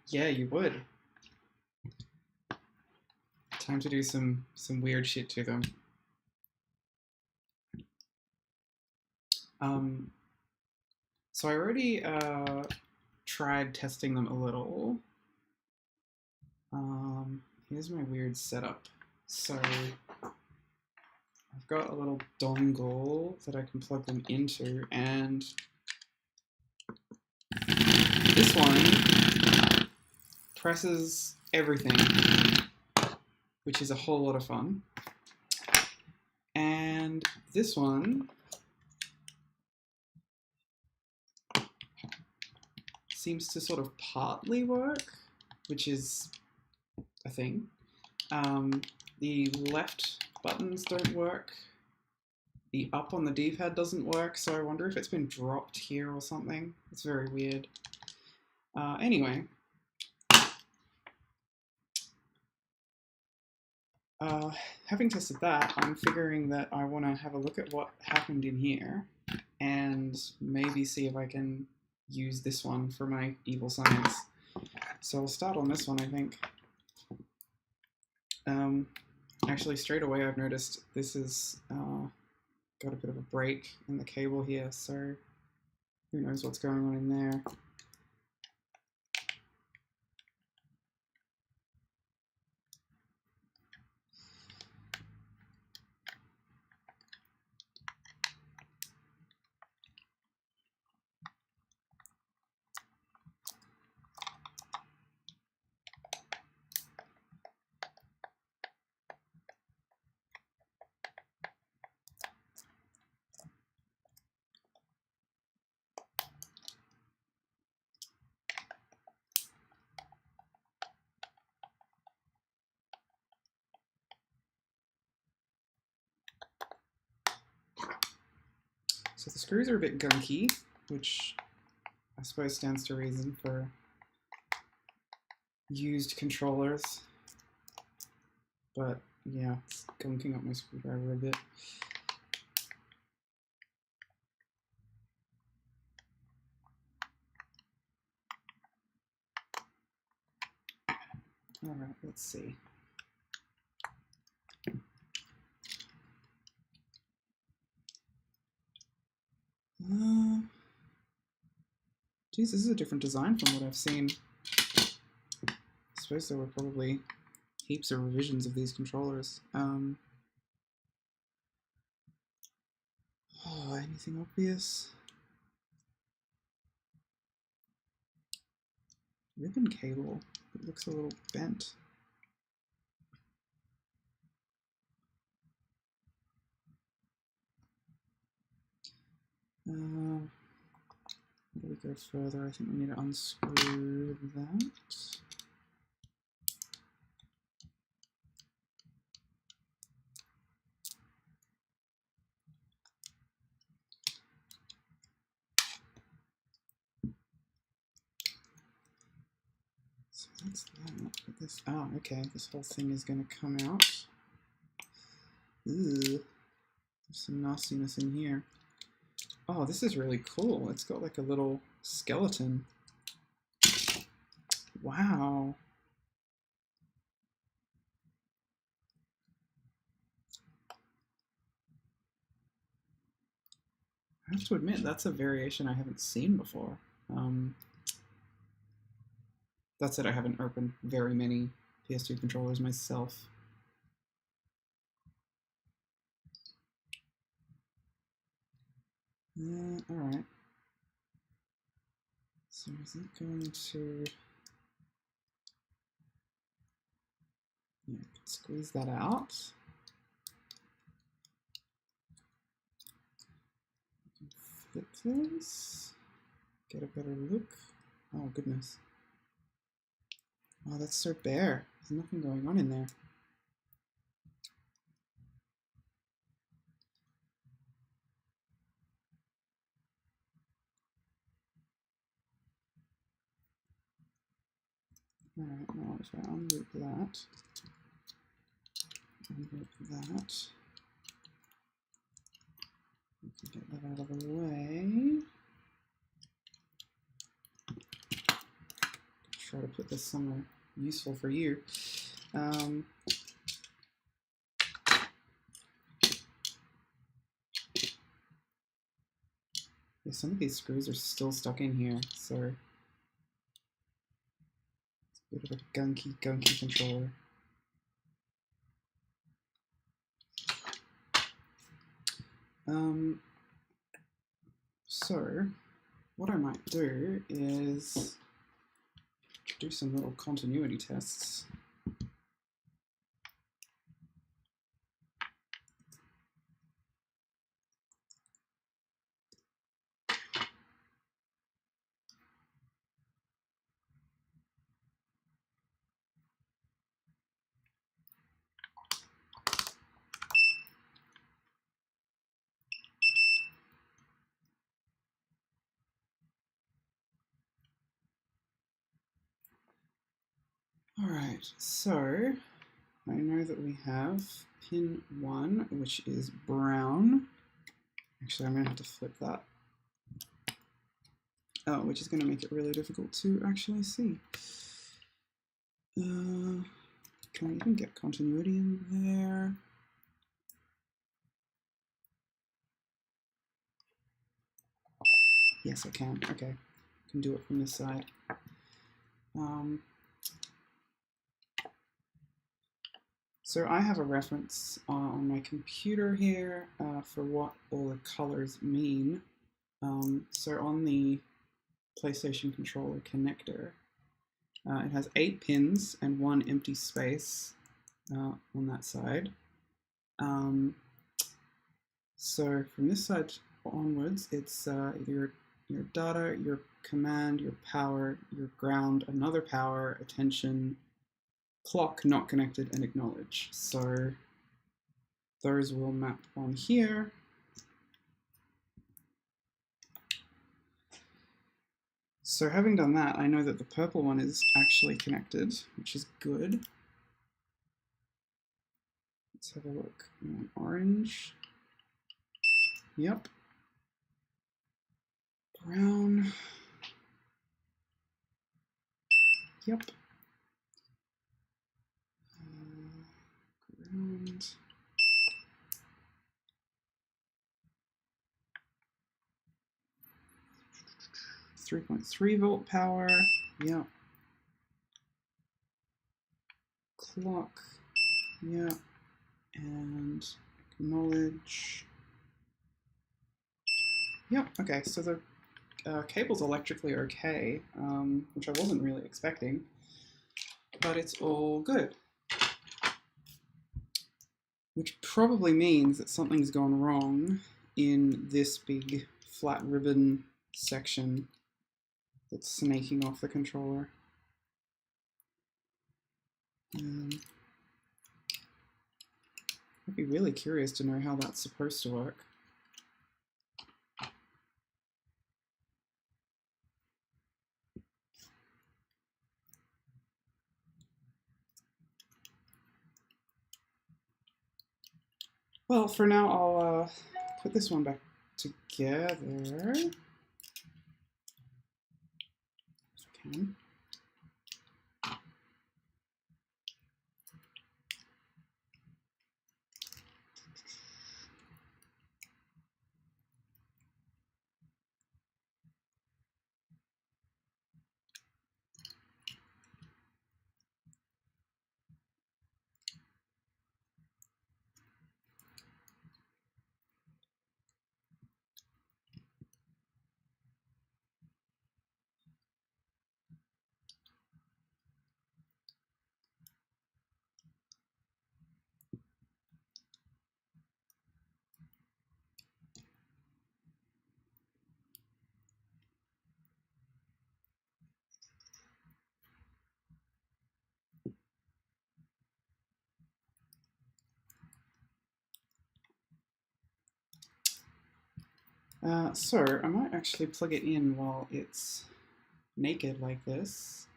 Yeah, you would. Time to do some weird shit to them. Um, so I already tried testing them a little. Here's my weird setup. So I've got a little dongle that I can plug them into, and this one presses everything, which is a whole lot of fun. And this one seems to sort of partly work, which is a thing. The left buttons don't work. The up on the D-pad doesn't work, so I wonder if it's been dropped here or something. It's very weird. Anyway. Having tested that, I'm figuring that I want to have a look at what happened in here and maybe see if I can use this one for my evil science. So I'll start on this one, I think. Actually, straight away I've noticed this has got a bit of a break in the cable here, so who knows what's going on in there. So the screws are a bit gunky, which I suppose stands to reason for used controllers. But yeah, it's gunking up my screwdriver a bit. Alright, let's see. Geez, this is a different design from what I've seen. I suppose there were probably heaps of revisions of these controllers. Oh, anything obvious? Ribbon cable. It looks a little bent. How do we go further? I think we need to unscrew that. So that's that. But this, oh, okay. This whole thing is going to come out. Ooh, there's some nastiness in here. Oh, this is really cool. It's got like a little skeleton. Wow. I have to admit, that's a variation I haven't seen before. That said, I haven't opened very many PS2 controllers myself. Alright. So is it going to... Yeah, I can squeeze that out. Flip this. Get a better look. Oh, goodness. Oh, that's so bare. There's nothing going on in there. Alright, now if I unloop that, unloop that, we can get that out of the way. try to put this somewhere useful for you. Yeah, some of these screws are still stuck in here, so it's a bit of a gunky controller. So what I might do is do some little continuity tests. All right, so I know that we have pin 1, which is brown. Actually, I'm going to have to flip that. Oh, which is going to make it really difficult to actually see. Can I even get continuity in there? Yes, I can. Okay, I can do it from this side. So I have a reference on my computer here for what all the colors mean. So on the PlayStation controller connector, it has 8 pins and 1 empty space on that side. So from this side onwards, it's your data, your command, your power, your ground, another power, attention, clock, not connected, and acknowledge. So those will map on here. So having done that, I know that the purple one is actually connected, which is good. Let's have a look. Orange. Yep. Brown. Yep. Ground. 3.3 volt power. Yep. Clock. Yep. And acknowledge. Yep. Okay. So the cable's electrically okay, which I wasn't really expecting, but it's all good. Which probably means that something's gone wrong in this big flat ribbon section that's snaking off the controller. I'd be really curious to know how that's supposed to work. Well, for now, I'll put this one back together. If I can. So I might actually plug it in while it's naked like this.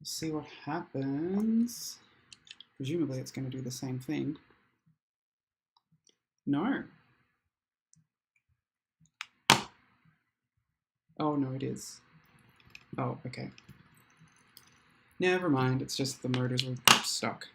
See what happens. Presumably it's going to do the same thing. No. Oh no, it is. Oh, okay. Never mind, it's just the motors were stuck.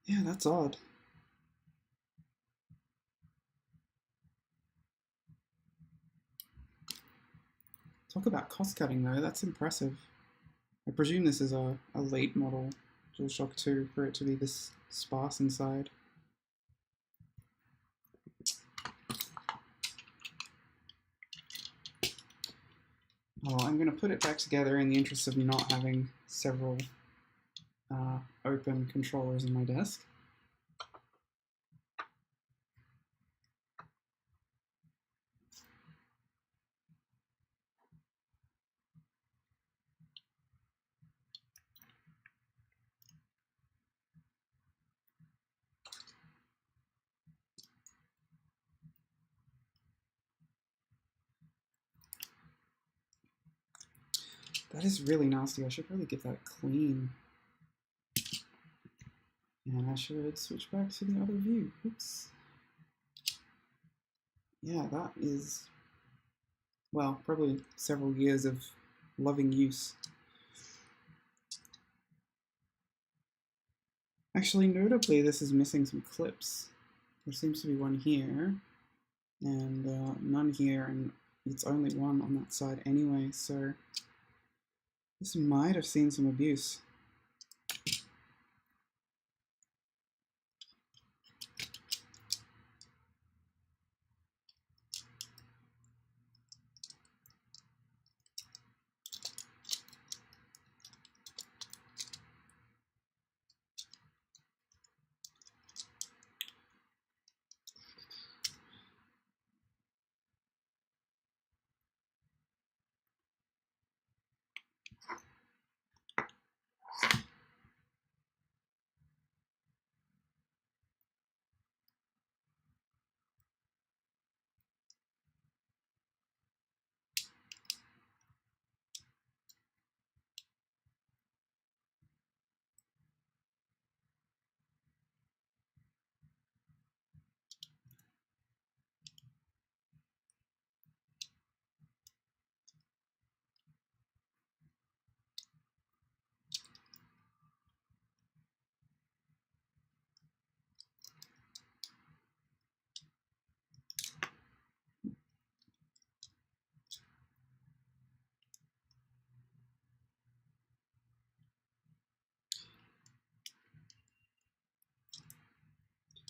Yeah, that's odd. Talk about cost cutting though, that's impressive. I presume this is a late model DualShock 2 for it to be this sparse inside. Oh, I'm going to put it back together in the interest of not having several open controllers on my desk. That is really nasty. I should probably get that clean. And I should switch back to the other view. Oops. Yeah, that is, well, probably several years of loving use. Actually, notably, this is missing some clips. There seems to be one here, and none here, and it's only one on that side anyway, so this might have seen some abuse.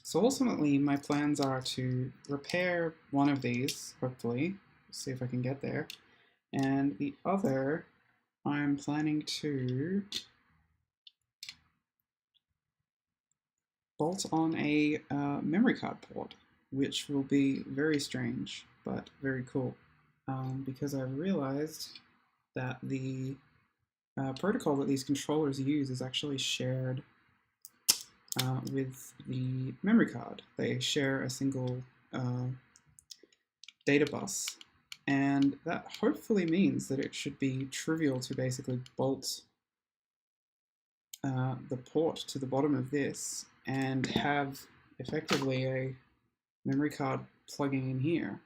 So ultimately, my plans are to repair one of these, hopefully, see if I can get there, and the other, I'm planning to bolt on a memory card port, which will be very strange, but very cool, because I've realized that the protocol that these controllers use is actually shared with the memory card. They share a single data bus, and that hopefully means that it should be trivial to basically bolt the port to the bottom of this and have effectively a memory card plugging in here.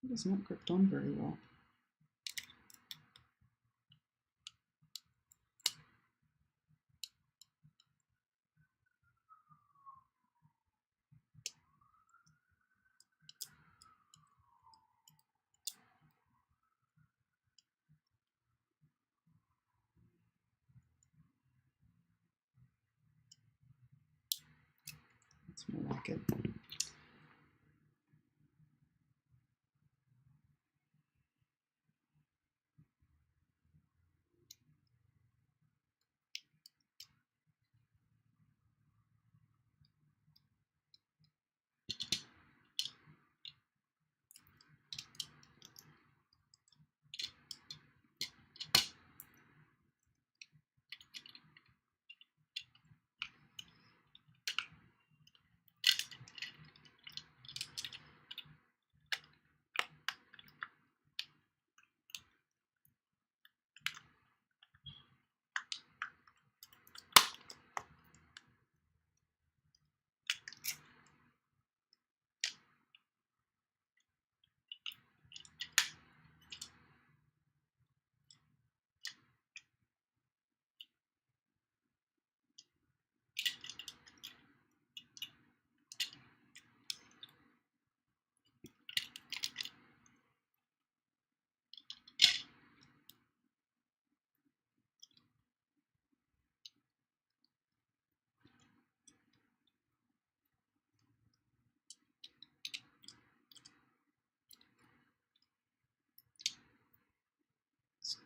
That has not gripped on very well. That's more like it.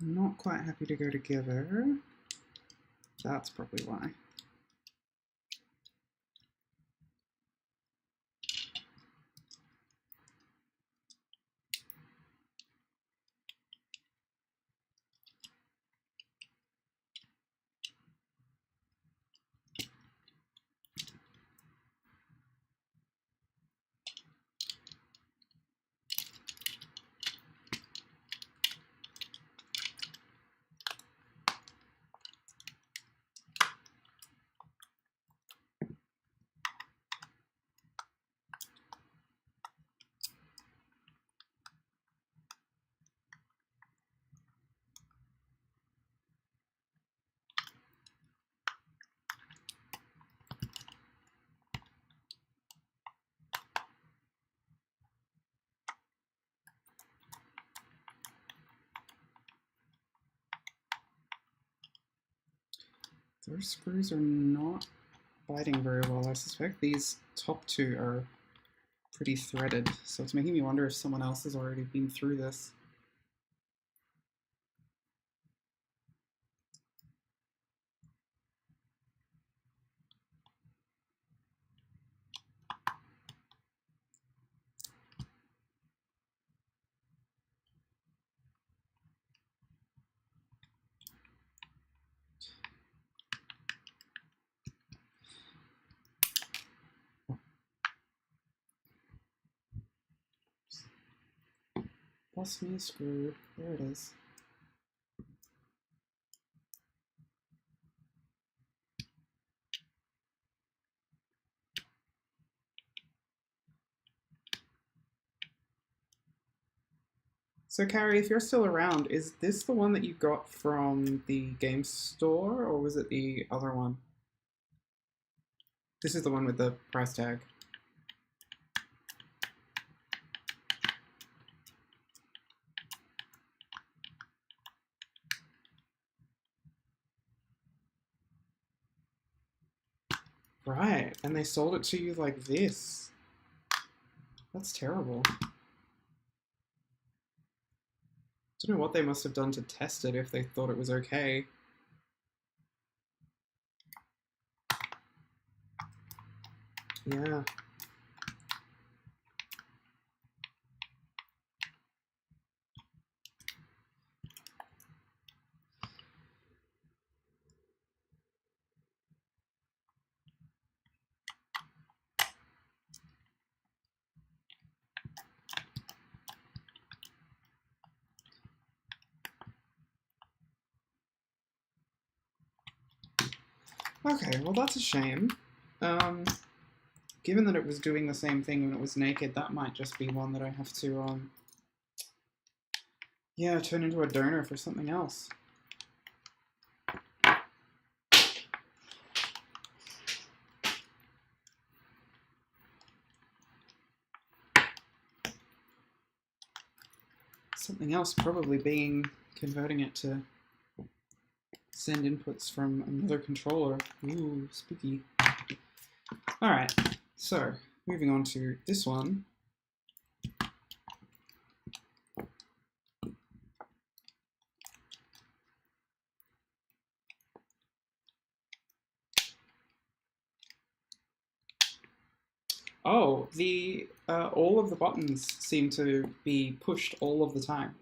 not quite happy to go together. That's probably why. Those screws are not biting very well. I suspect these top two are pretty threaded, so it's making me wonder if someone else has already been through this. Lost me a screw. There it is. So Carrie, if you're still around, is this the one that you got from the game store, or was it the other one? This is the one with the price tag. Right, and they sold it to you like this. That's terrible. Don't know what they must have done to test it if they thought it was okay. Yeah. Okay, well that's a shame. Given that it was doing the same thing when it was naked, that might just be one that I have to, yeah, turn into a donor for something else. Something else probably being converting it to send inputs from another controller. Ooh, spooky. Alright, so moving on to this one. Oh, the all of the buttons seem to be pushed all of the time.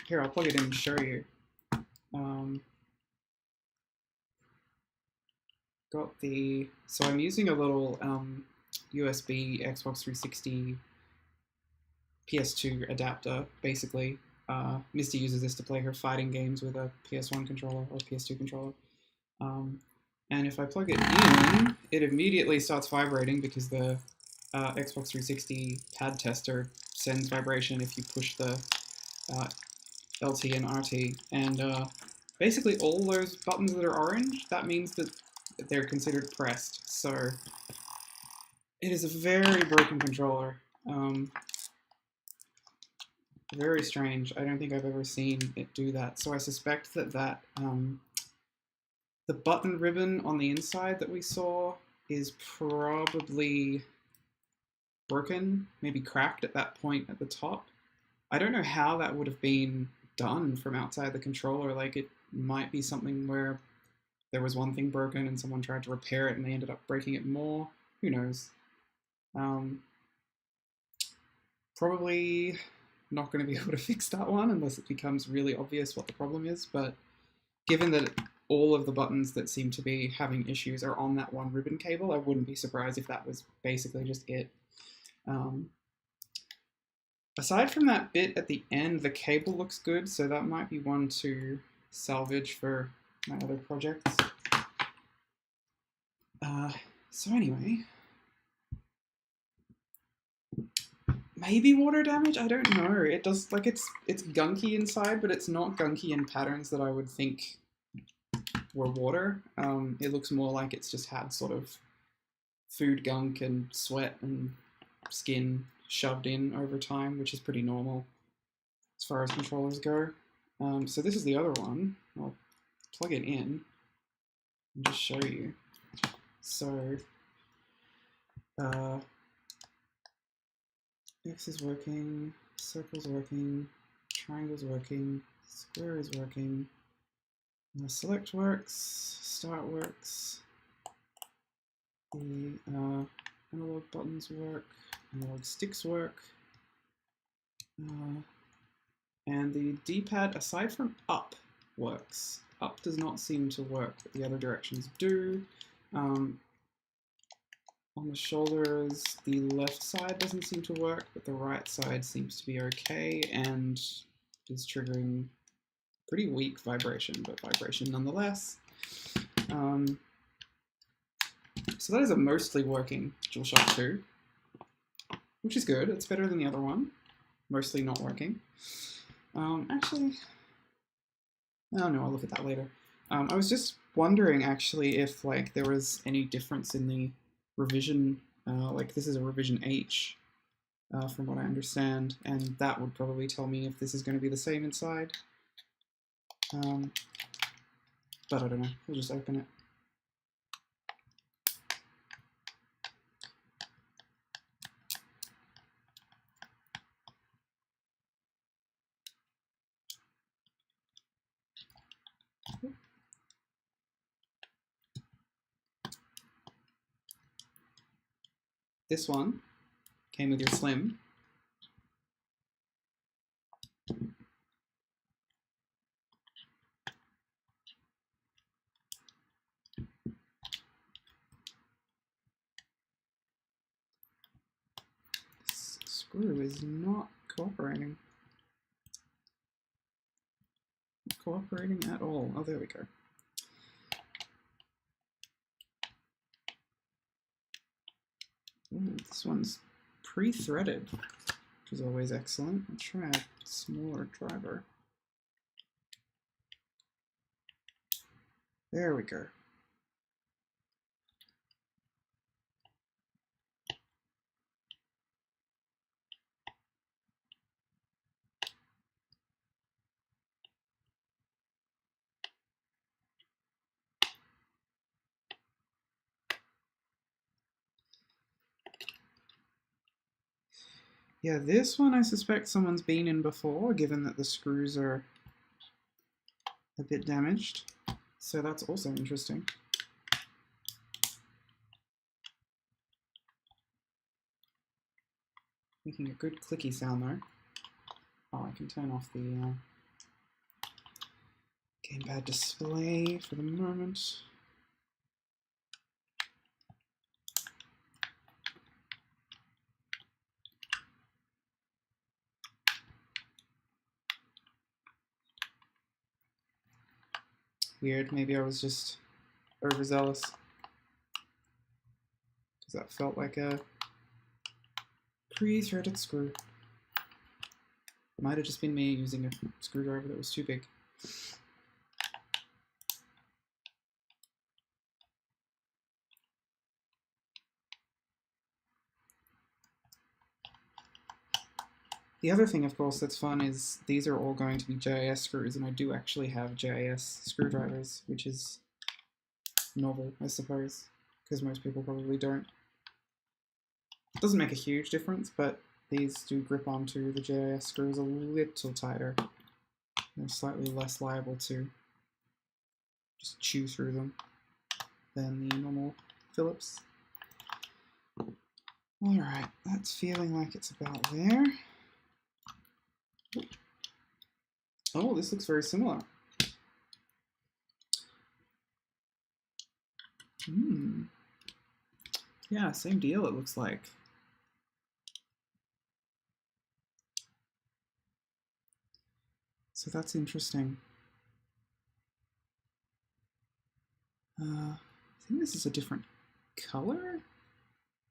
Here, I'll plug it in and show you. Got the, so I'm using a little USB Xbox 360 PS2 adapter, basically. Misty uses this to play her fighting games with a PS1 controller or PS2 controller. And if I plug it in, it immediately starts vibrating because the Xbox 360 pad tester sends vibration if you push the LT and RT. And basically all those buttons that are orange, that means that they're considered pressed. So it is a very broken controller. Very strange. I don't think I've ever seen it do that. So I suspect that the button ribbon on the inside that we saw is probably broken, maybe cracked at that point at the top. I don't know how that would have been done from outside the controller. Like, it might be something where there was one thing broken and someone tried to repair it and they ended up breaking it more. Who knows? Probably not going to be able to fix that one unless it becomes really obvious what the problem is, but given that all of the buttons that seem to be having issues are on that one ribbon cable, I wouldn't be surprised if that was basically just it. Aside from that bit at the end, the cable looks good, so that might be one to salvage for my other projects. So anyway, maybe water damage? I don't know. It does, like, it's gunky inside, but it's not gunky in patterns that I would think were water. It looks more like it's just had sort of food gunk and sweat and skin shoved in over time, which is pretty normal as far as controllers go. So this is the other one. I'll plug it in and just show you. So X is working, circle's working, triangle's working, square is working, select works, start works, the analog buttons work, analog sticks work, and the D-pad, aside from up, works. Up does not seem to work, but the other directions do. On the shoulders, the left side doesn't seem to work, but the right side seems to be okay and is triggering pretty weak vibration, but vibration nonetheless. So that is a mostly working DualShock 2, which is good. It's better than the other one, mostly not working. Actually, I don't know, I'll look at that later. I was just wondering, actually, if like there was any difference in the revision, like this is a revision H, from what I understand, and that would probably tell me if this is going to be the same inside. But I don't know, we'll just open it. This one came with your Slim. This screw is not cooperating. Not cooperating at all. Oh, there we go. Ooh, this one's pre-threaded, which is always excellent. I'll try a smaller driver. There we go. Yeah, this one I suspect someone's been in before, given that the screws are a bit damaged. So that's also interesting. Making a good clicky sound though. Oh, I can turn off the Gamepad display for the moment. Weird, maybe I was just overzealous, because that felt like a pre-threaded screw. It might have just been me using a screwdriver that was too big. The other thing, of course, that's fun is these are all going to be JIS screws, and I do actually have JIS screwdrivers, which is novel, I suppose, because most people probably don't. It doesn't make a huge difference, but these do grip onto the JIS screws a little tighter. they're slightly less liable to just chew through them than the normal Phillips. Alright, that's feeling like it's about there. Oh, this looks very similar. Yeah, same deal it looks like. So that's interesting. I think this is a different color?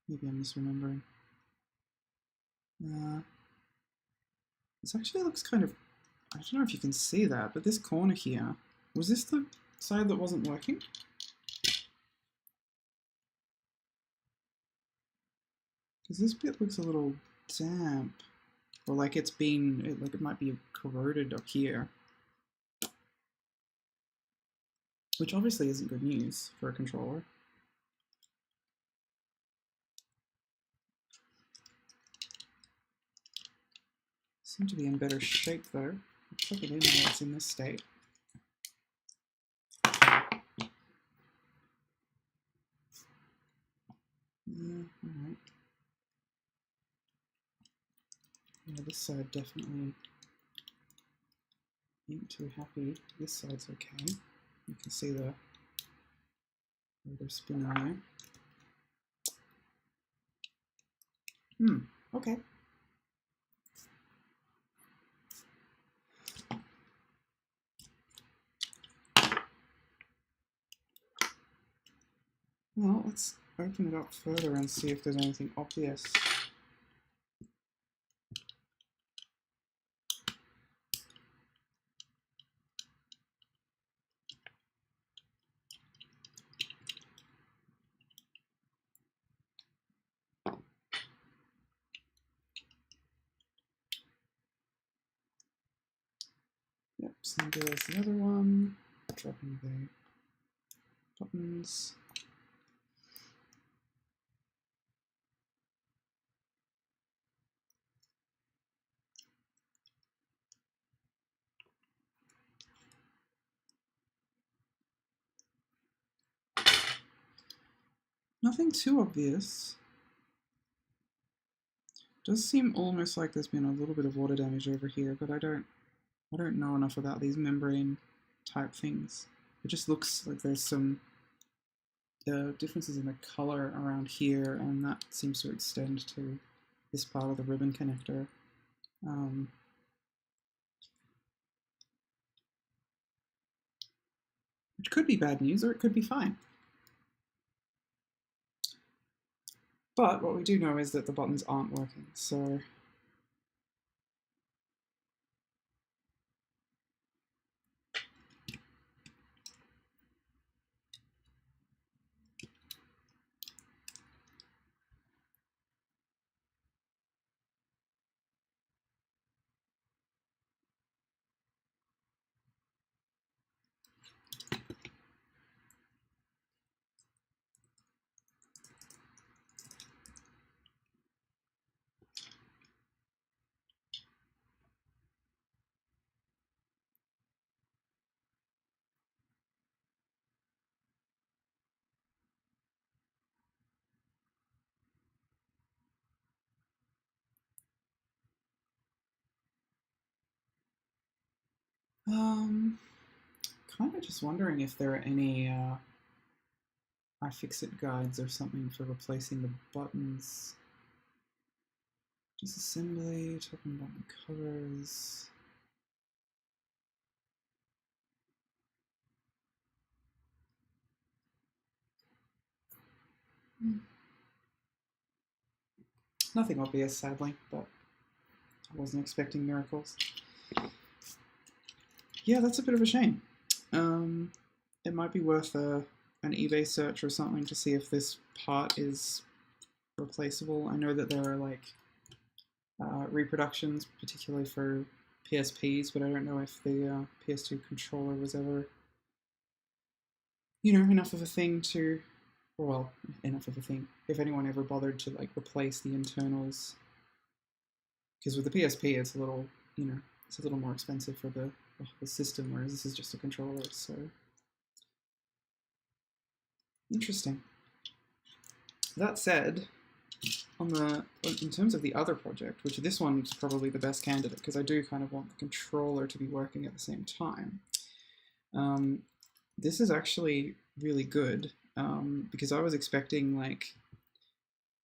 Maybe I'm misremembering. This actually looks kind of, I don't know if you can see that, but this corner here, was this the side that wasn't working? Because this bit looks a little damp, or like it's been, like it might be corroded up here. Which obviously isn't good news for a controller. Seem to be in better shape though. I'll plug it in while it's in this state. Yeah, alright. Yeah, this side definitely ain't too happy. This side's okay. You can see the rotor spin on there. Okay. Well, let's open it up further and see if there's anything obvious. Yep, same deal as the other one. Dropping the buttons. Nothing too obvious. Does seem almost like there's been a little bit of water damage over here, but I don't know enough about these membrane type things. It just looks like there's some differences in the color around here, and that seems to extend to this part of the ribbon connector. Which could be bad news, or it could be fine. But what we do know is that the buttons aren't working, so kind of just wondering if there are any iFixit guides or something for replacing the buttons. Disassembly, talking button covers. Nothing obvious, sadly, but I wasn't expecting miracles. Yeah, that's a bit of a shame. It might be worth an eBay search or something to see if this part is replaceable. I know that there are like reproductions, particularly for PSPs, but I don't know if the PS2 controller was ever, enough of a thing to, well, enough of a thing. If anyone ever bothered to like replace the internals, because with the PSP it's a little, it's a little more expensive for the the system, whereas this is just a controller. So interesting. That said, in terms of the other project, which this one's probably the best candidate because I do kind of want the controller to be working at the same time. This is actually really good because I was expecting like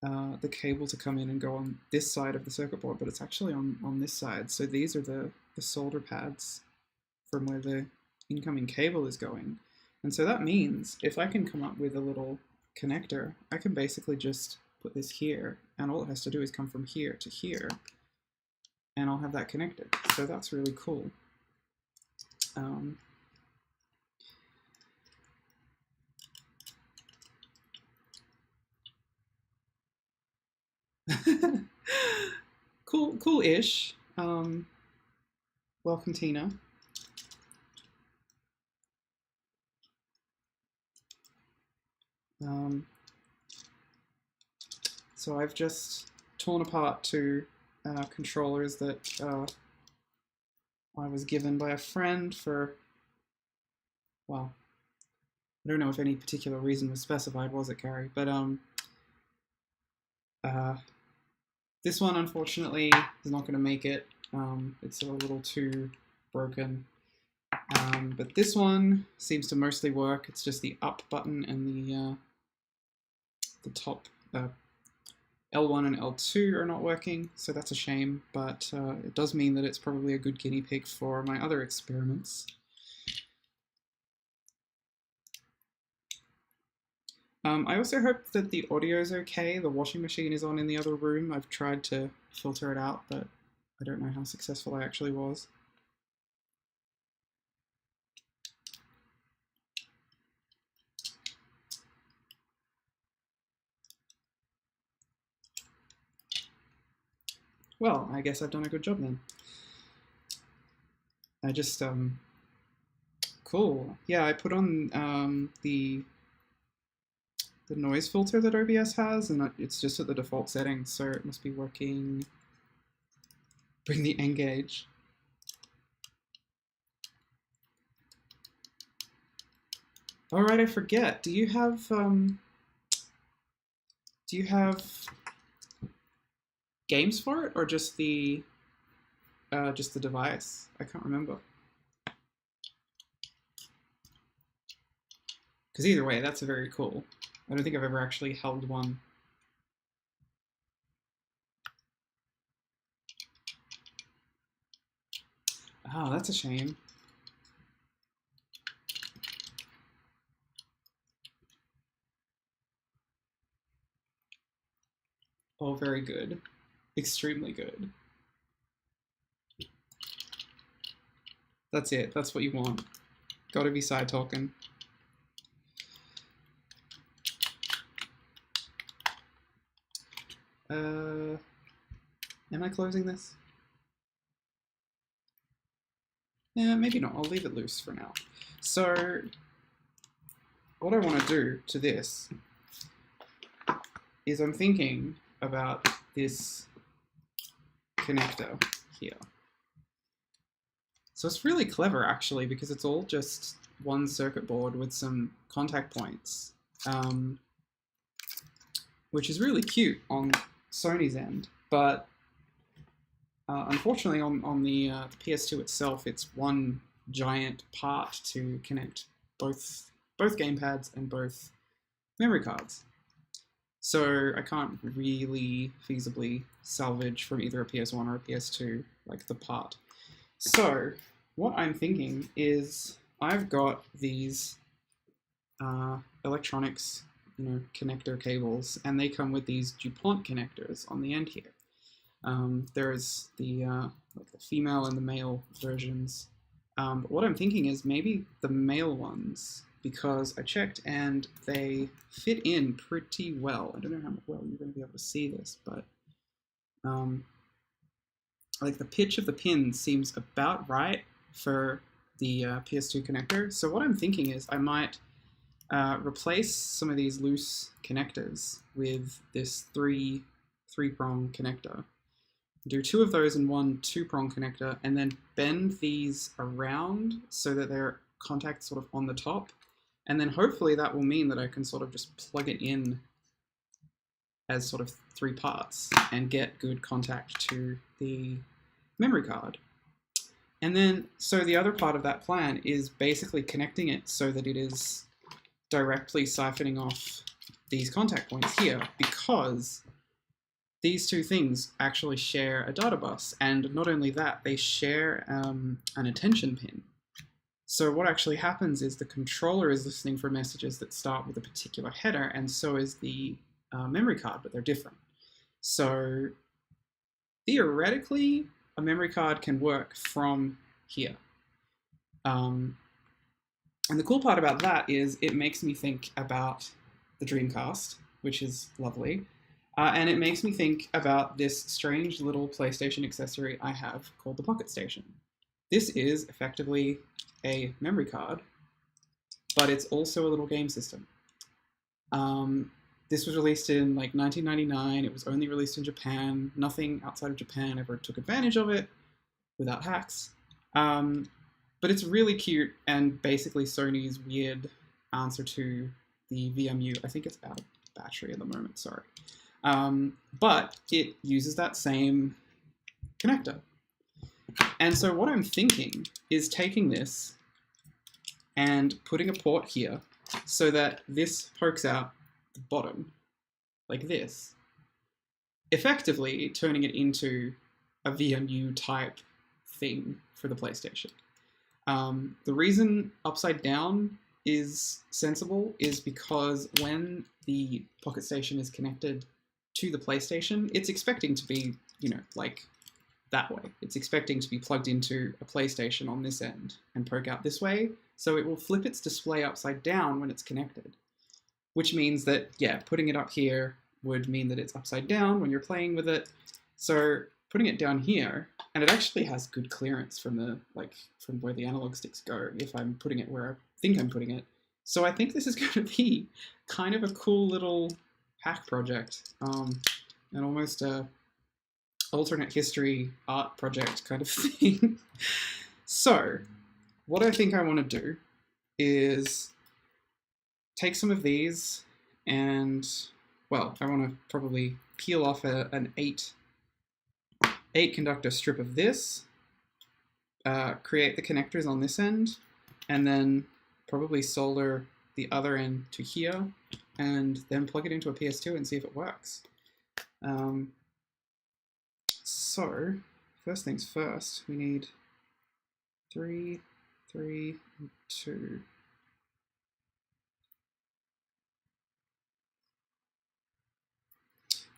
the cable to come in and go on this side of the circuit board, but it's actually on this side. So these are the solder pads from where the incoming cable is going. And so that means if I can come up with a little connector, I can basically just put this here, and all it has to do is come from here to here, and I'll have that connected. So that's really cool. Cool-ish. Welcome, Tina. So I've just torn apart two controllers that I was given by a friend for, well, I don't know if any particular reason was specified, was it, Carrie? But this one, unfortunately, is not going to make it. It's a little too broken. But this one seems to mostly work. It's just the up button and the top L1 and L2 are not working, so that's a shame, but it does mean that it's probably a good guinea pig for my other experiments. I also hope that the audio is okay. The washing machine is on in the other room. I've tried to filter it out, but I don't know how successful I actually was. Well, I guess I've done a good job then. I just, cool. Yeah, I put on the noise filter that OBS has, and it's just at the default settings, so it must be working. Bring the N-Gauge. All right, I forget. Do you have games for it, or just the device? I can't remember. Because either way, that's very cool. I don't think I've ever actually held one. Oh, that's a shame. Oh, very good. Extremely good. That's it. That's what you want. Gotta be side talking. Am I closing this? Yeah, maybe not. I'll leave it loose for now. So, what I want to do to this is I'm thinking about this connector here. So it's really clever, actually, because it's all just one circuit board with some contact points, which is really cute on Sony's end, but unfortunately on the PS2 itself, it's one giant part to connect both gamepads and both memory cards. So I can't really feasibly salvage from either a PS1 or a PS2 like the part. So what I'm thinking is I've got these electronics, connector cables, and they come with these DuPont connectors on the end here. There's the like the female and the male versions. But what I'm thinking is maybe the male ones, because I checked and they fit in pretty well. I don't know how well you're going to be able to see this, but like the pitch of the pins seems about right for the PS2 connector. So what I'm thinking is I might replace some of these loose connectors with this three-prong connector. do 2 of those in one 2-prong connector, and then bend these around so that they're contact sort of on the top. And then hopefully that will mean that I can sort of just plug it in as sort of 3 parts and get good contact to the memory card. And then, so the other part of that plan is basically connecting it so that it is directly siphoning off these contact points here, because these 2 things actually share a data bus, and not only that, they share an attention pin. So what actually happens is the controller is listening for messages that start with a particular header, and so is the memory card, but they're different. So theoretically, a memory card can work from here. And the cool part about that is it makes me think about the Dreamcast, which is lovely. And it makes me think about this strange little PlayStation accessory I have called the Pocket Station. This is effectively a memory card, but it's also a little game system. This was released in like 1999. It was only released in Japan. Nothing outside of Japan ever took advantage of it without hacks. But it's really cute and basically Sony's weird answer to the VMU. I think it's out of battery at the moment, sorry. But it uses that same connector. And so what I'm thinking is taking this and putting a port here so that this pokes out the bottom, like this, effectively turning it into a VMU type thing for the PlayStation. The reason upside down is sensible is because when the Pocket Station is connected to the PlayStation, it's expecting to be, like that way. It's expecting to be plugged into a PlayStation on this end and poke out this way, so it will flip its display upside down when it's connected. Which means that, yeah, putting it up here would mean that it's upside down when you're playing with it. So putting it down here, and it actually has good clearance from from where the analog sticks go if I'm putting it where I think I'm putting it. So I think this is going to be kind of a cool little hack project, and almost a alternate history art project kind of thing. So what I think I want to do is take some of these and, well, I want to probably peel off an 8 conductor strip of this, create the connectors on this end, and then probably solder the other end to here, and then plug it into a PS2 and see if it works. So, first things first, we need 3, 3, and 2.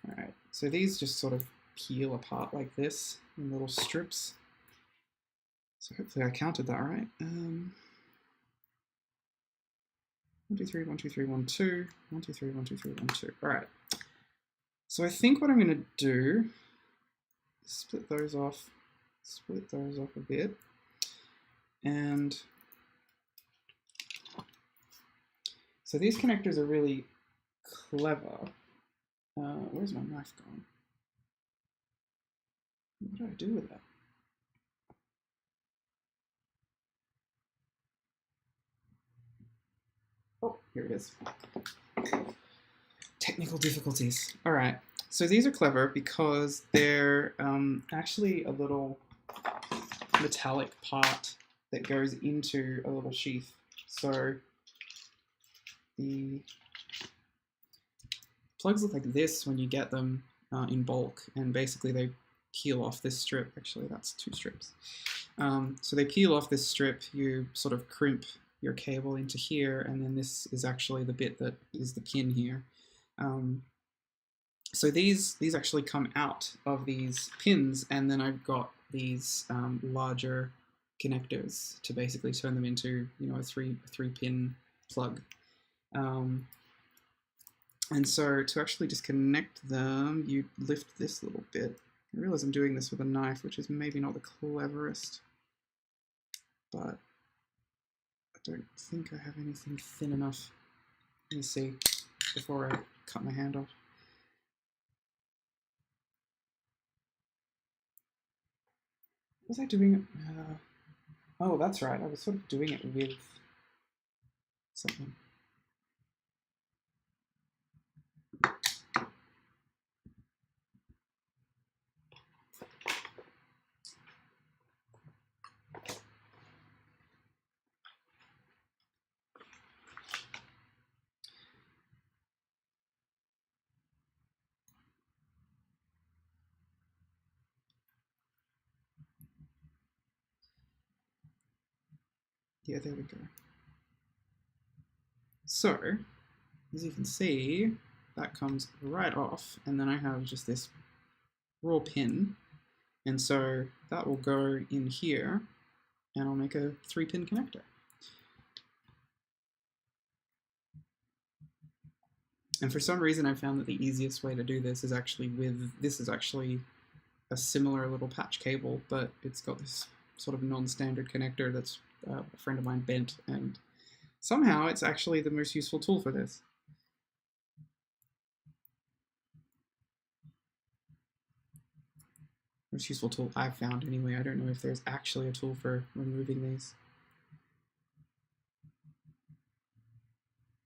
Alright, so these just sort of peel apart like this in little strips. So hopefully I counted that right. 1, 2, 3, 1, 2, 3, 1, 2, 1, 2, 3, 1, 2, 3, 1, 2. Alright. So I think what I'm going to do is split those off a bit. And so these connectors are really clever. Where's my knife gone? What do I do with that? Oh, here it is. Technical difficulties. All right, so these are clever because they're actually a little metallic part that goes into a little sheath. So the plugs look like this when you get them in bulk, and basically they peel off this strip. Actually, that's 2 strips. So they peel off this strip, you sort of crimp your cable into here, and then this is actually the bit that is the pin here. So these actually come out of these pins, and then I've got these larger connectors to basically turn them into, a three pin plug. And so to actually disconnect them, you lift this little bit. I realize I'm doing this with a knife, which is maybe not the cleverest, but I don't think I have anything thin enough. Let me see before I cut my hand off. Was I doing it? Oh, that's right. I was sort of doing it with something. Yeah, there we go. So, as you can see, that comes right off, and then I have just this raw pin, and so that will go in here, and I'll make a 3-pin connector. And for some reason, I found that the easiest way to do this is actually this is actually a similar little patch cable, but it's got this sort of non-standard connector that's a friend of mine bent, and somehow it's actually the most useful tool for this. Most useful tool I've found anyway. I don't know if there's actually a tool for removing these,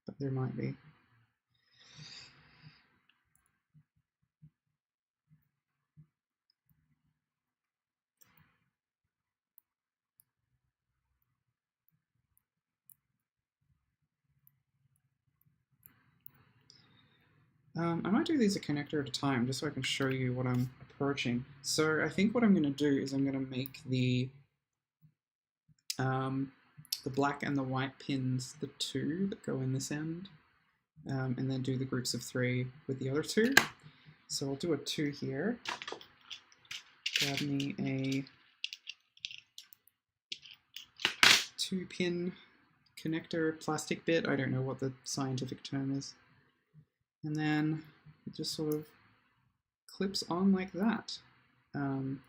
but there might be. I might do these a connector at a time, just so I can show you what I'm approaching. So I think what I'm going to do is I'm going to make the black and the white pins the 2 that go in this end, and then do the groups of 3 with the other 2. So I'll do a 2 here. Grab me a 2-pin connector plastic bit. I don't know what the scientific term is. And then it just sort of clips on like that. And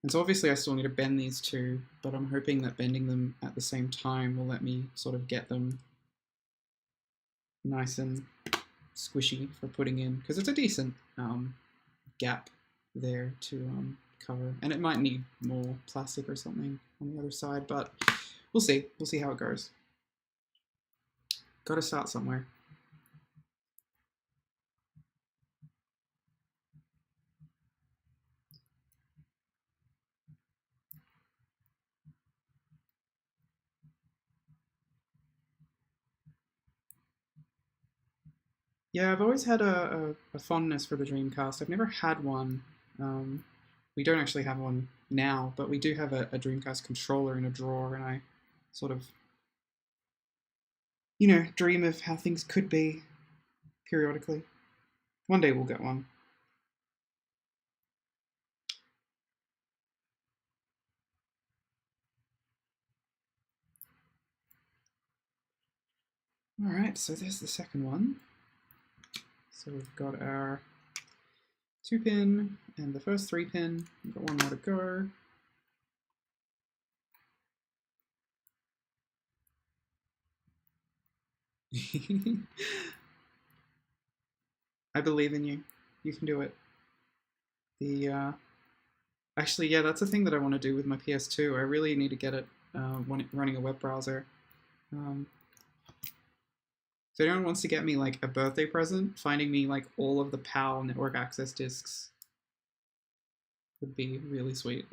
so obviously I still need to bend these 2, but I'm hoping that bending them at the same time will let me sort of get them nice and squishy for putting in, because it's a decent gap there to cover. And it might need more plastic or something on the other side, but we'll see. We'll see how it goes. Got to start somewhere. Yeah, I've always had a fondness for the Dreamcast. I've never had one. We don't actually have one now, but we do have a Dreamcast controller in a drawer, and I sort of, dream of how things could be periodically. One day we'll get one. All right, so there's the second one. So we've got our 2-pin and the first 3-pin. We've got one more to go. I believe in you. You can do it. Actually, yeah, that's a thing that I want to do with my PS2. I really need to get it running a web browser. If anyone wants to get me like a birthday present, finding me like all of the PAL network access disks would be really sweet.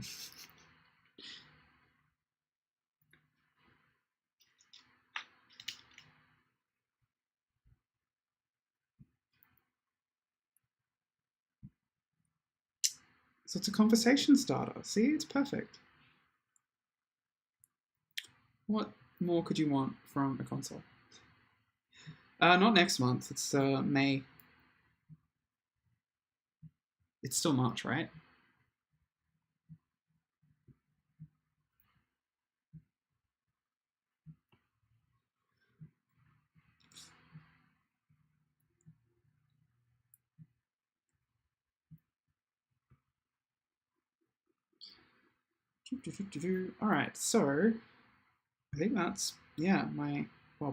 So it's a conversation starter. See, it's perfect. What more could you want from a console? Not next month. It's May. It's still March, right? All right, so I think that's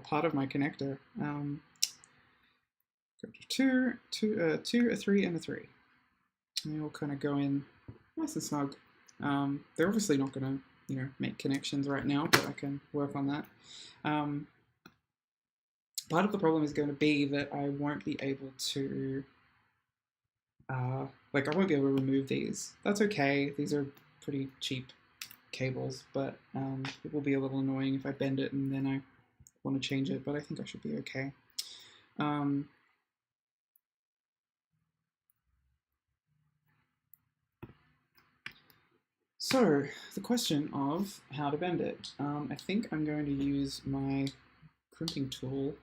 part of my connector. Go to two, a 3, and a 3. And they all kind of go in nice and snug. They're obviously not going to, make connections right now, but I can work on that. Part of the problem is going to be that I won't be able to, I won't be able to remove these. That's okay. These are pretty cheap cables, but it will be a little annoying if I bend it and then I want to change it, but I think I should be okay. So, the question of how to bend it. I think I'm going to use my crimping tool.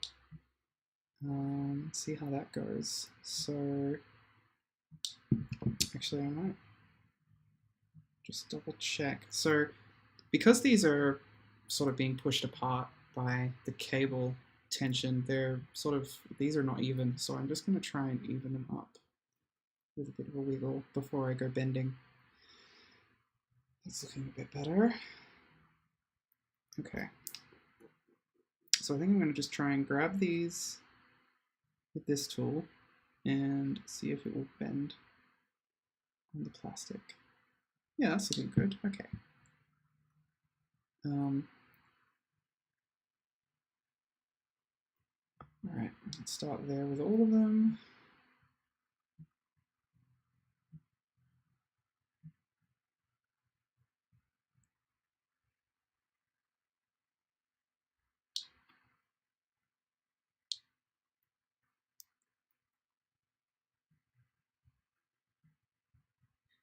See how that goes. So, actually I might just double check. So, because these are sort of being pushed apart by the cable tension, these are not even, so I'm just going to try and even them up with a bit of a wiggle before I go bending. It's looking a bit better. Okay. So I think I'm going to just try and grab these with this tool and see if it will bend on the plastic. Yeah, that's looking good. Okay. All right, let's start there with all of them.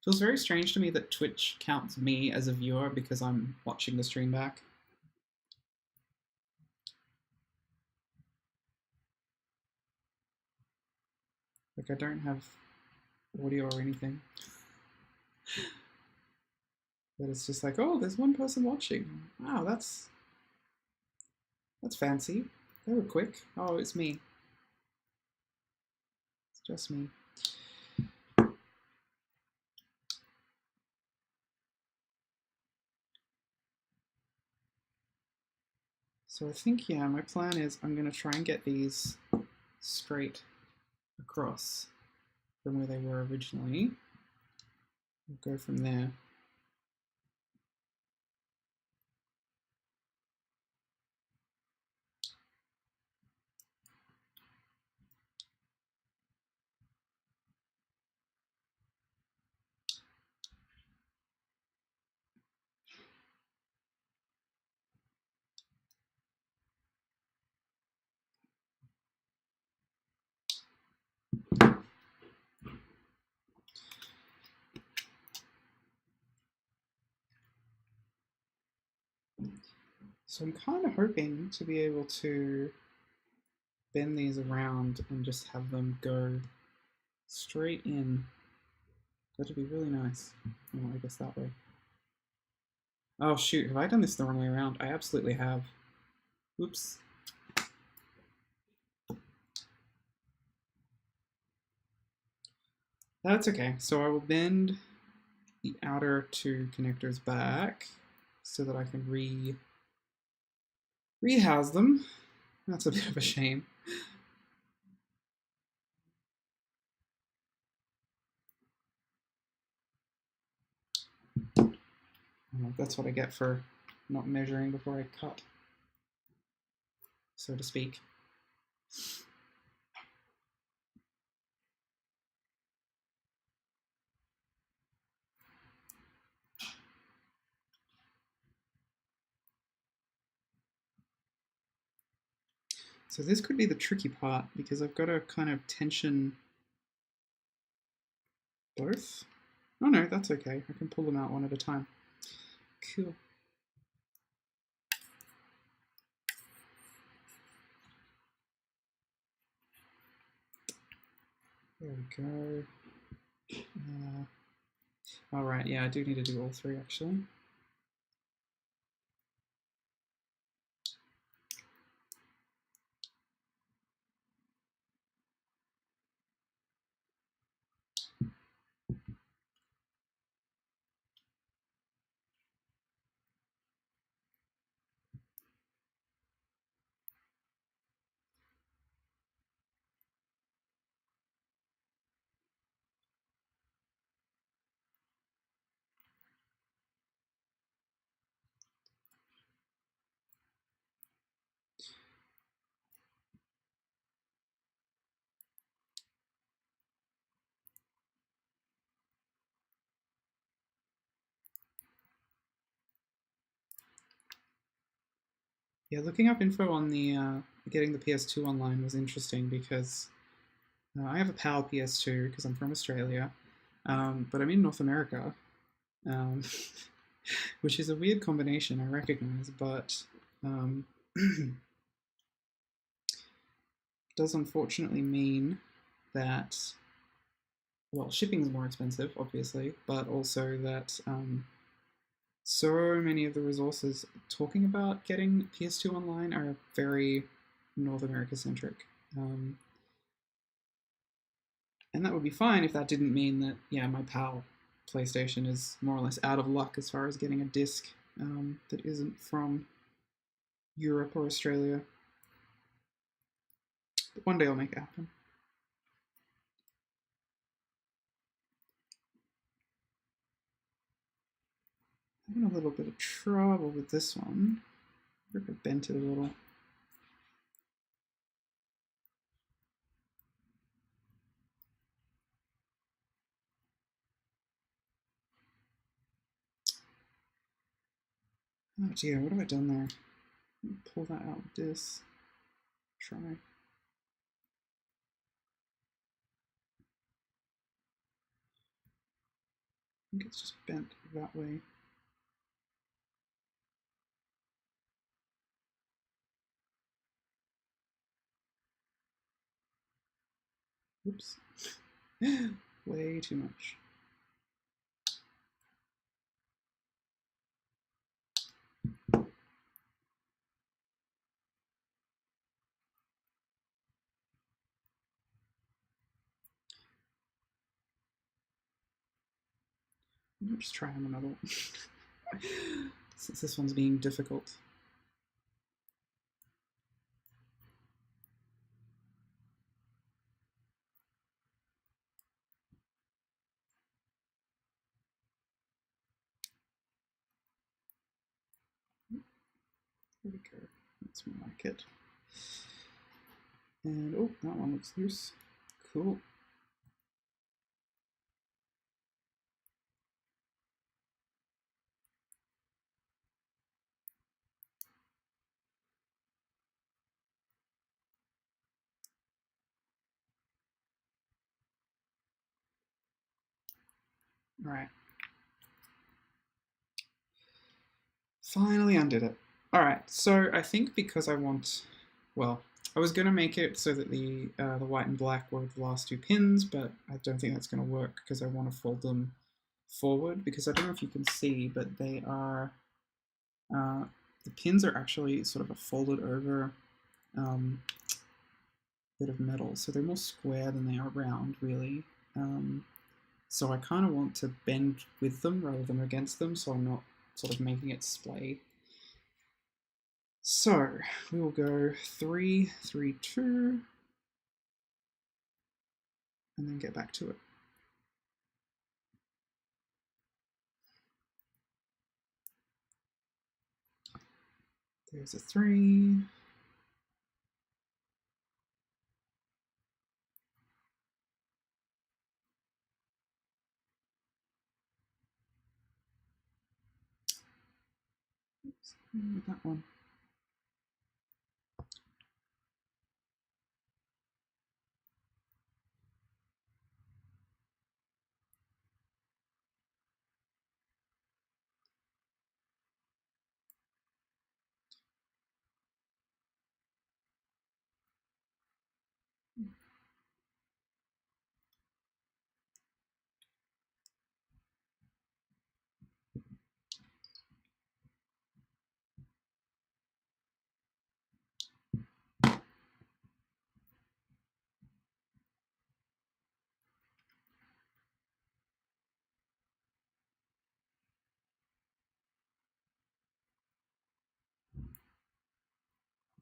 Feels very strange to me that Twitch counts me as a viewer because I'm watching the stream back. Like, I don't have audio or anything. But it's just like, oh, there's one person watching. Wow, that's fancy. They were quick. Oh, it's me. It's just me. So I think, yeah, my plan is I'm going to try and get these straight across from where they were originally. We'll go from there. So I'm kind of hoping to be able to bend these around and just have them go straight in. That'd be really nice. Oh, I guess that way. Oh shoot, have I done this the wrong way around? I absolutely have. Oops. That's okay. So I will bend the outer two connectors back so that I can rehouse them. That's a bit of a shame. That's what I get for not measuring before I cut, so to speak. So this could be the tricky part because I've got to kind of tension both. Oh no, that's okay. I can pull them out one at a time. Cool. There we go. All right, yeah, I do need to do all three actually. Yeah, looking up info on the getting the PS2 online was interesting because I have a PAL PS2 because I'm from Australia, but I'm in North America, um, which is a weird combination, I recognize, but um, does unfortunately mean that, well, shipping is more expensive, obviously, but also that so many of the resources talking about getting PS2 online are very North America centric. And that would be fine if that didn't mean that, yeah, my PAL PlayStation is more or less out of luck as far as getting a disc that isn't from Europe or Australia. But one day I'll make it happen. Having a little bit of trouble with this one. I think I bent it a little. Oh dear, what have I done there? Pull that out with this. Try. I think it's just bent that way. Oops. Way too much. I'm just trying another one. Since this one's being difficult. There we go. That's more like it. And oh, that one looks loose. Cool. All right. Finally undid it. All right. So I think because I want, well, I was going to make it so that the white and black were the last two pins, but I don't think that's going to work because I want to fold them forward because I don't know if you can see, but they are, the pins are actually sort of a folded over bit of metal. So they're more square than they are round, really. So I kind of want to bend with them rather than against them, so I'm not sort of making it splay. So we will go 3, 3, 2, and then get back to it. There's a 3. Oops, that one.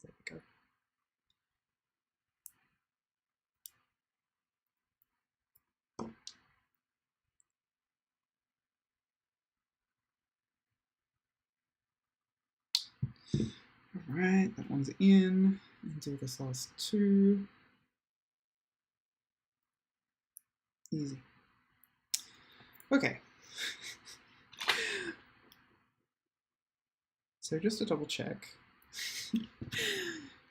There we go. All right, that one's in. And do this last 2. Easy. Okay. So just to double check,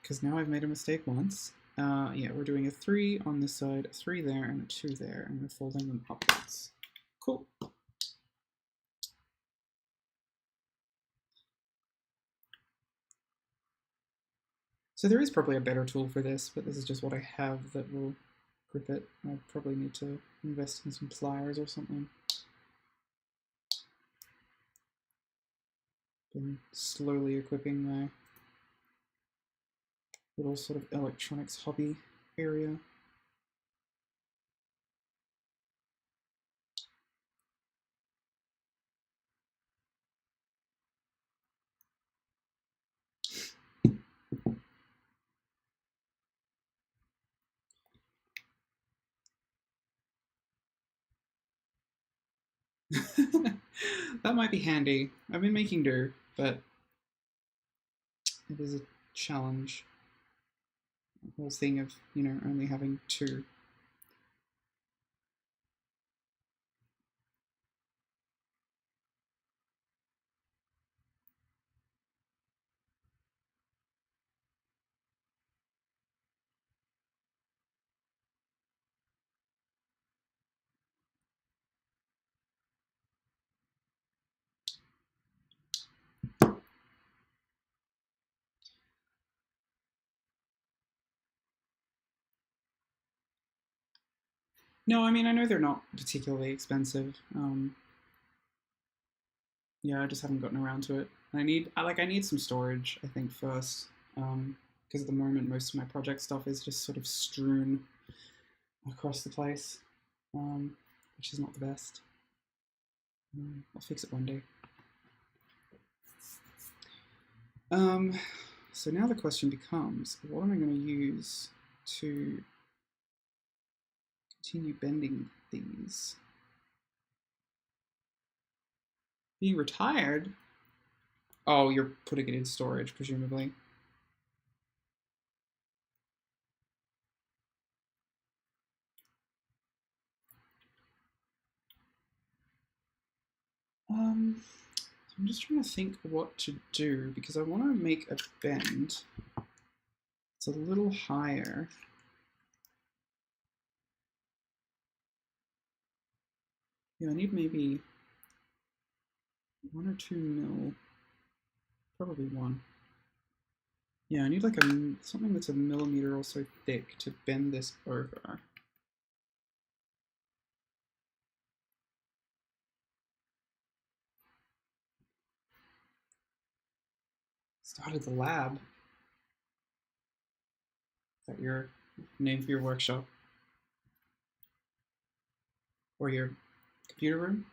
Because now I've made a mistake once. Yeah, we're doing a 3 on this side, a 3 there, and a 2 there, and we're folding them upwards. Cool. So there is probably a better tool for this, but this is just what I have that will grip it. I probably need to invest in some pliers or something. Been slowly equipping my little sort of electronics hobby area. That might be handy. I've been making do, but it is a challenge. The whole thing of, you know, only having 2. No, I mean, I know they're not particularly expensive. Yeah, I just haven't gotten around to it. I need some storage, I think, first. Because at the moment, most of my project stuff is just sort of strewn across the place, which is not the best. I'll fix it one day. So now the question becomes, what am I going to use to continue bending these? Being retired? Oh, you're putting it in storage, presumably. I'm just trying to think what to do because I want to make a bend. It's a little higher. Yeah, I need maybe 1 or 2 mil. Probably 1. Yeah, I need like something that's a millimeter or so thick to bend this over. Started the lab. Is that your name for your workshop? Or your computer room?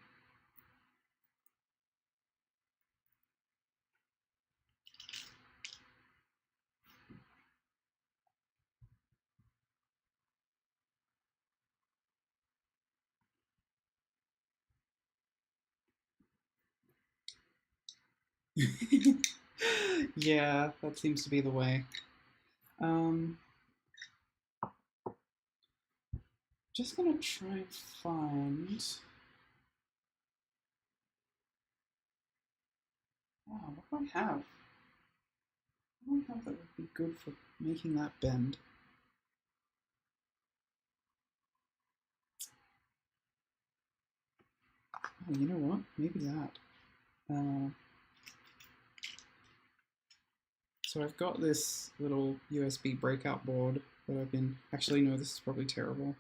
Yeah, that seems to be the way. Just gonna try and find. Oh, what do I have? What do I have that would be good for making that bend? Oh, you know what? Maybe that. So I've got this little USB breakout board that I've been. Actually, no, this is probably terrible.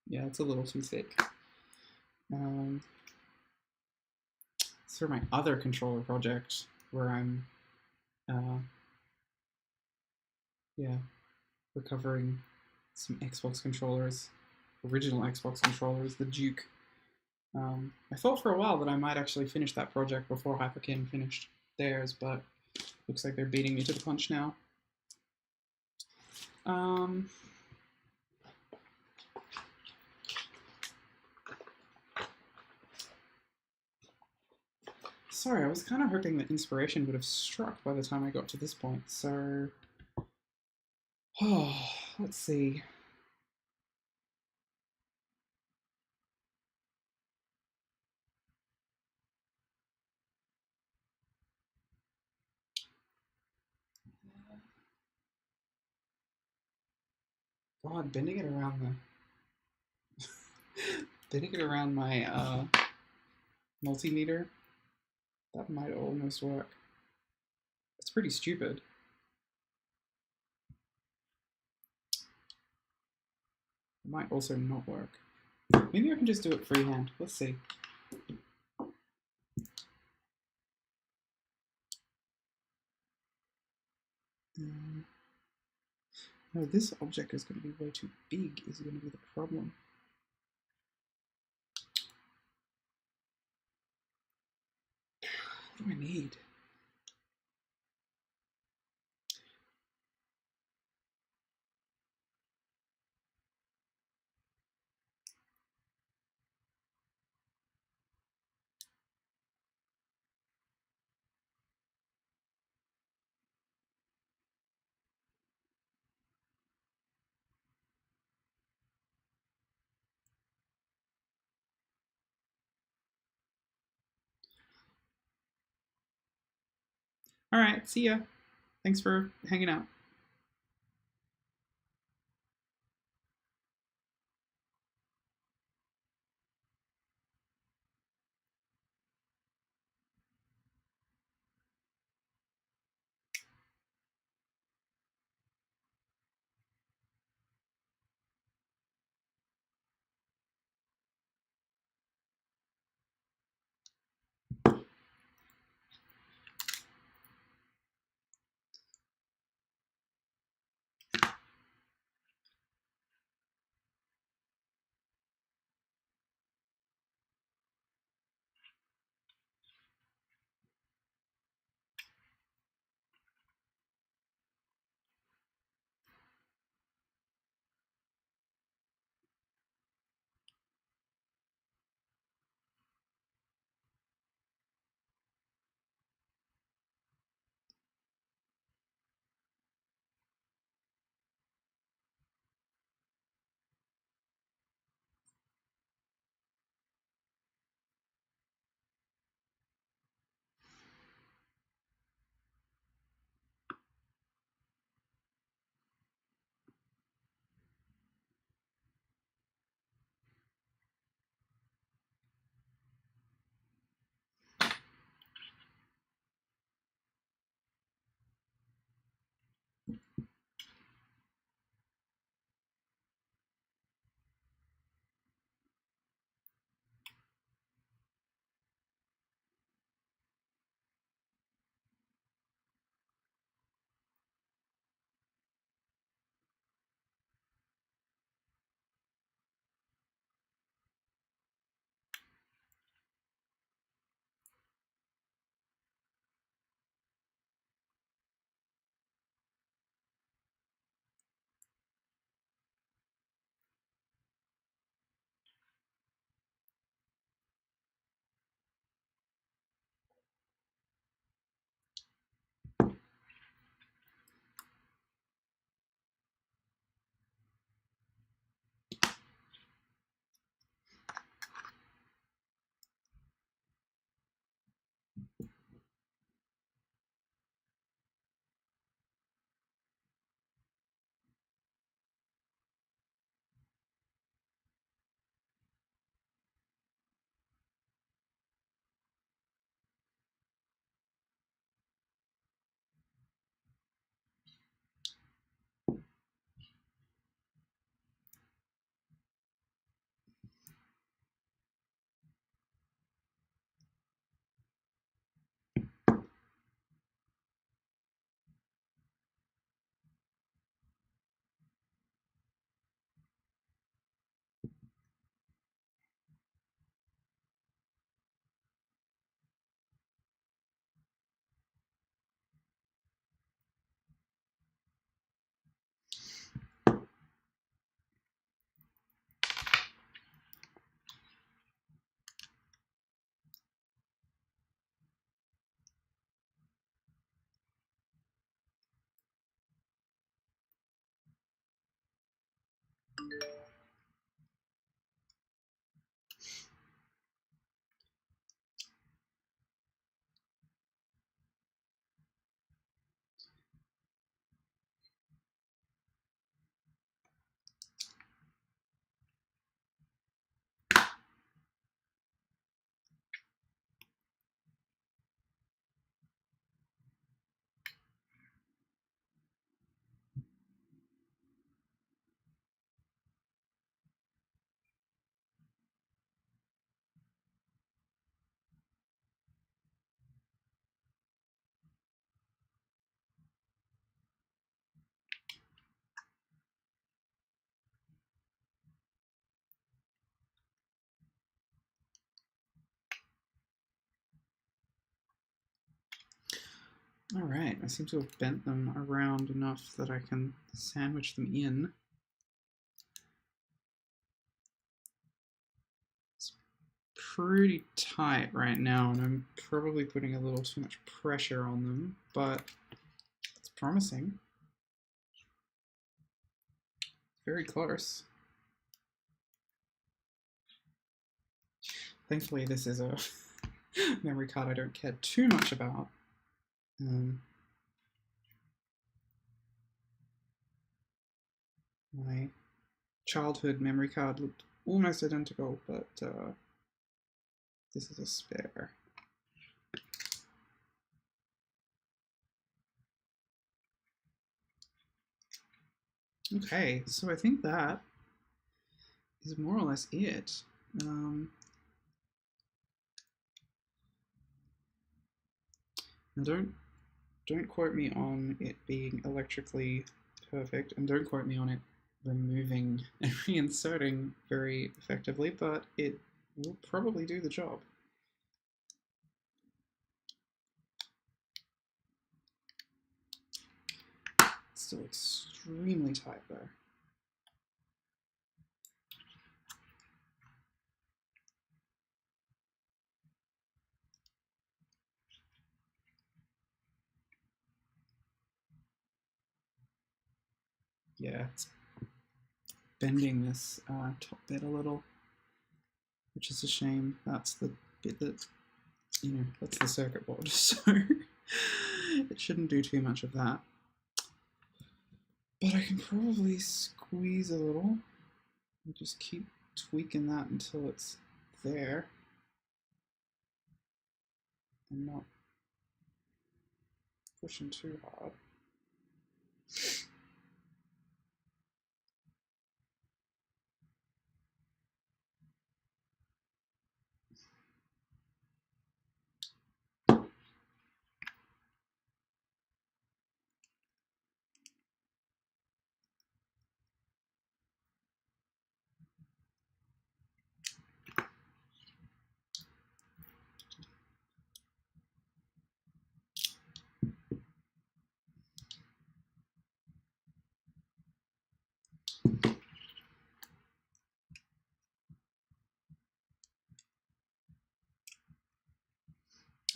Yeah, it's a little too thick. It's for my other controller project where I'm, yeah, recovering some Xbox controllers, original Xbox controllers, the Duke. I thought for a while that I might actually finish that project before Hyperkin finished theirs, but looks like they're beating me to the punch now. Sorry, I was kind of hoping that inspiration would have struck by the time I got to this point, so... Oh, let's see. God, bending it around the bending it around my multimeter, that might almost work. It's pretty stupid. It might also not work. Maybe I can just do it freehand. Let's see. No, this object is going to be way too big, is going to be the problem. What do I need? All right, see ya. Thanks for hanging out. Alright, I seem to have bent them around enough that I can sandwich them in. It's pretty tight right now, and I'm probably putting a little too much pressure on them, but it's promising. Very close. Thankfully, this is a memory card I don't care too much about. My childhood memory card looked almost identical, but this is a spare. Okay, so I think that is more or less it. Now don't quote me on it being electrically perfect, and don't quote me on it removing and reinserting very effectively, but it will probably do the job. It's still extremely tight though. Yeah, it's bending this top bit a little, which is a shame. That's the bit that, that's the circuit board, so it shouldn't do too much of that. But I can probably squeeze a little and just keep tweaking that until it's there and not pushing too hard.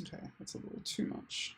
Okay, that's a little too much.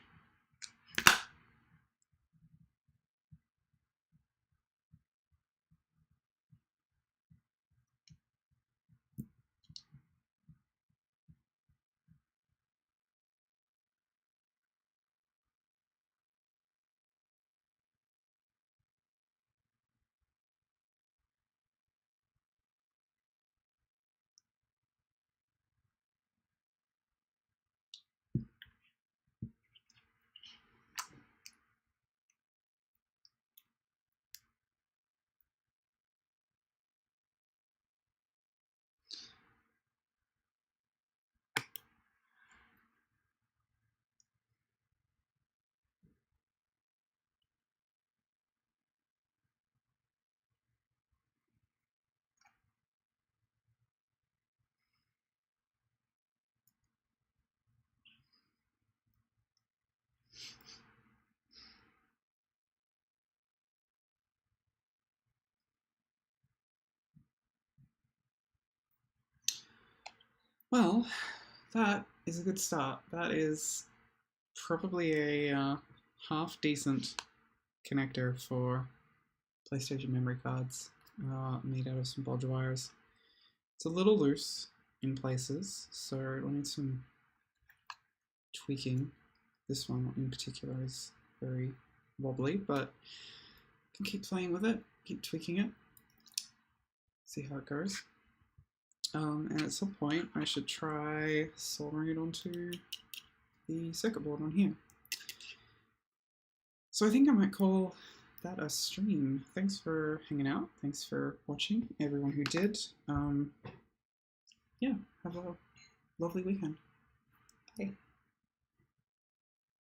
Well, that is a good start. That is probably a half decent connector for PlayStation memory cards made out of some bodge wires. It's a little loose in places, so it will need some tweaking. This one in particular is very wobbly, but I can keep playing with it, keep tweaking it, see how it goes. And at some point I should try soldering it onto the circuit board on here. So I think I might call that a stream. Thanks for hanging out. Thanks for watching, everyone who did. Yeah, have a lovely weekend. Bye.